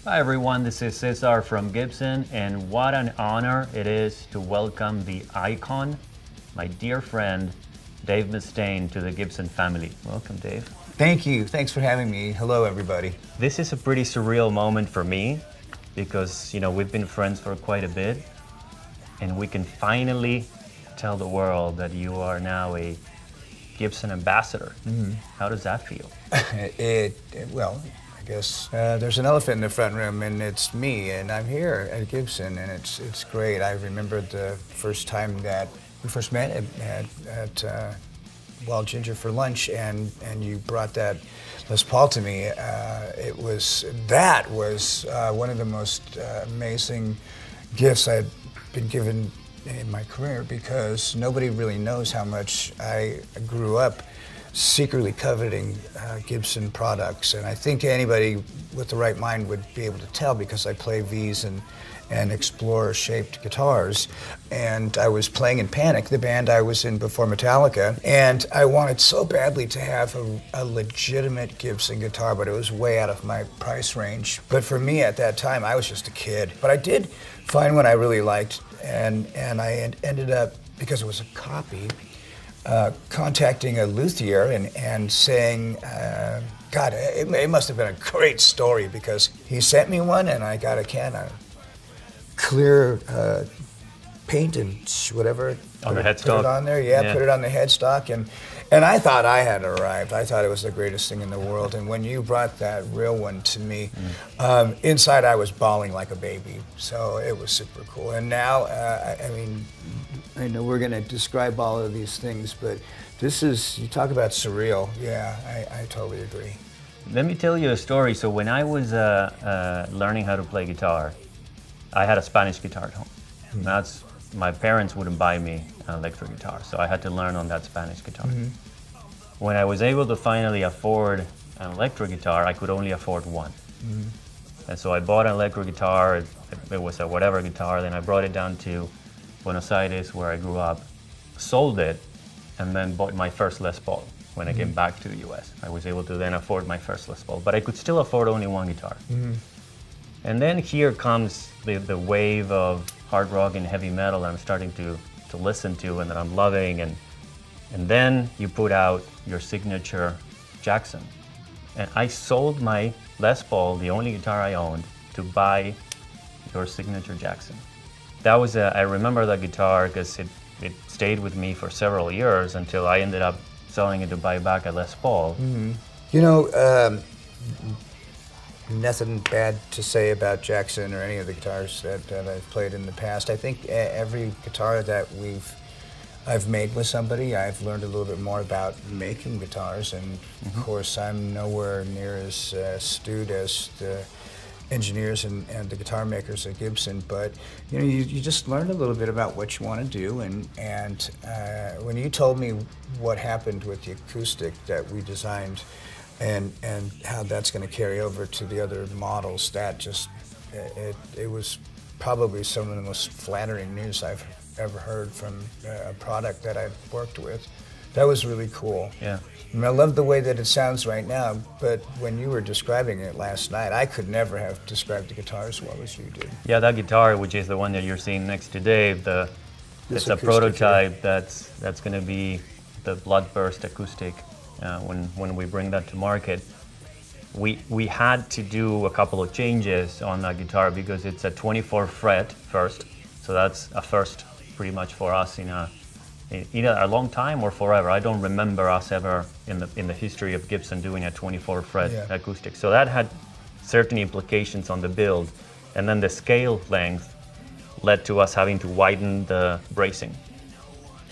Hi everyone, this is Cesar from Gibson, and what an honor it is to welcome the icon, my dear friend, Dave Mustaine, to the Gibson family. Welcome, Dave. Thank you. Thanks for having me. Hello, everybody. This is a pretty surreal moment for me because, we've been friends for quite a bit, and we can finally tell the world that you are now a Gibson ambassador. Mm-hmm. How does that feel? Well, I guess there's an elephant in the front room, and it's me, and I'm here at Gibson, and it's great. I remember the first time that we first met at Wild Ginger for lunch, and you brought that Les Paul to me. That was one of the most amazing gifts I'd been given in my career, because nobody really knows how much I grew up secretly coveting Gibson products, and I think anybody with the right mind would be able to tell, because I play V's and Explorer-shaped guitars, and I was playing in Panic, the band I was in before Metallica, and I wanted so badly to have a legitimate Gibson guitar, but it was way out of my price range. But for me at that time, I was just a kid. But I did find one I really liked, and I ended up, because it was a copy, contacting a luthier and saying, God, it must have been a great story, because he sent me one, and I got a can of clear paint and whatever. On the headstock? Put it on there, yeah, put it on the headstock, and I thought I had arrived. I thought it was the greatest thing in the world, and when you brought that real one to me, inside I was bawling like a baby, so it was super cool. And now, I mean, I know we're going to describe all of these things, but this is, you talk about surreal. Yeah, I totally agree. Let me tell you a story. So when I was learning how to play guitar, I had a Spanish guitar at home. Mm-hmm. My parents wouldn't buy me an electric guitar, so I had to learn on that Spanish guitar. Mm-hmm. When I was able to finally afford an electric guitar, I could only afford one. Mm-hmm. And so I bought an electric guitar. It was a whatever guitar. Then I brought it down to Buenos Aires, where I grew up, sold it, and then bought my first Les Paul when I came back to the US. I was able to then afford my first Les Paul, but I could still afford only one guitar. Mm-hmm. And then here comes the wave of hard rock and heavy metal that I'm starting to listen to and that I'm loving, and then you put out your signature Jackson. And I sold my Les Paul, the only guitar I owned, to buy your signature Jackson. That was I remember that guitar because it stayed with me for several years until I ended up selling it to buy back a Les Paul. Mm-hmm. You know, nothing bad to say about Jackson or any of the guitars that I've played in the past. I think every guitar that I've made with somebody, I've learned a little bit more about making guitars, and of course I'm nowhere near as astute as the engineers and the guitar makers at Gibson, but you just learn a little bit about what you want to do, and when you told me what happened with the acoustic that we designed and how that's going to carry over to the other models, that just it was probably some of the most flattering news I've ever heard from a product that I've worked with. That was really cool. Yeah. I mean, I love the way that it sounds right now, but when you were describing it last night, I could never have described the guitar as well as you did. Yeah, that guitar, which is the one that you're seeing next to Dave, it's a prototype that's going to be the Bloodburst acoustic when we bring that to market. We had to do a couple of changes on that guitar because it's a 24 fret first, so that's a first pretty much for us in either a long time or forever. I don't remember us ever in the history of Gibson doing a 24 fret acoustic. So that had certain implications on the build, and then the scale length led to us having to widen the bracing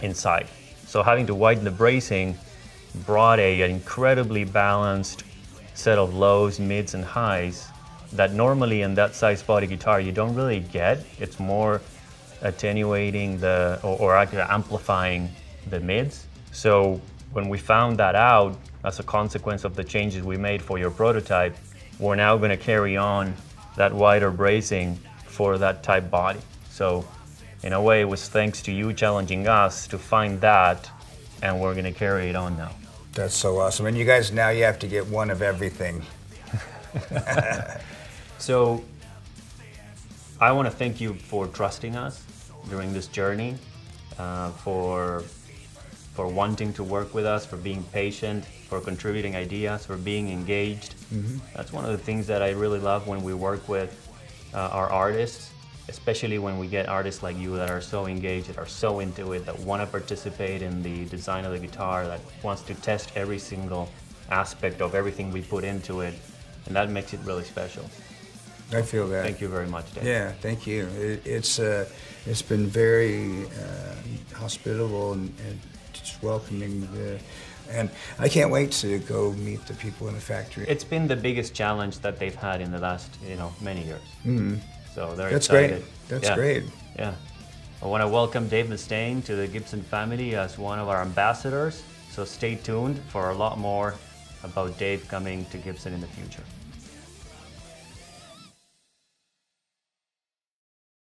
inside. So having to widen the bracing brought an incredibly balanced set of lows, mids, and highs that normally in that size body guitar you don't really get. It's more attenuating or actually amplifying the mids. So when we found that out as a consequence of the changes we made for your prototype, we're now going to carry on that wider bracing for that type body. So in a way, it was thanks to you challenging us to find that, and we're going to carry it on now. That's so awesome. And you guys, now you have to get one of everything. So I want to thank you for trusting us during this journey, for wanting to work with us, for being patient, for contributing ideas, for being engaged. That's one of the things that I really love when we work with our artists, especially when we get artists like you that are so engaged, that are so into it, that want to participate in the design of the guitar, that wants to test every single aspect of everything we put into it, and that makes it really special. I feel that. Thank you very much, Dave. Yeah, thank you. It's been very hospitable and just welcoming, and I can't wait to go meet the people in the factory. It's been the biggest challenge that they've had in the last, many years. So they're That's excited. great. That's great. Yeah. I want to welcome Dave Mustaine to the Gibson family as one of our ambassadors. So stay tuned for a lot more about Dave coming to Gibson in the future.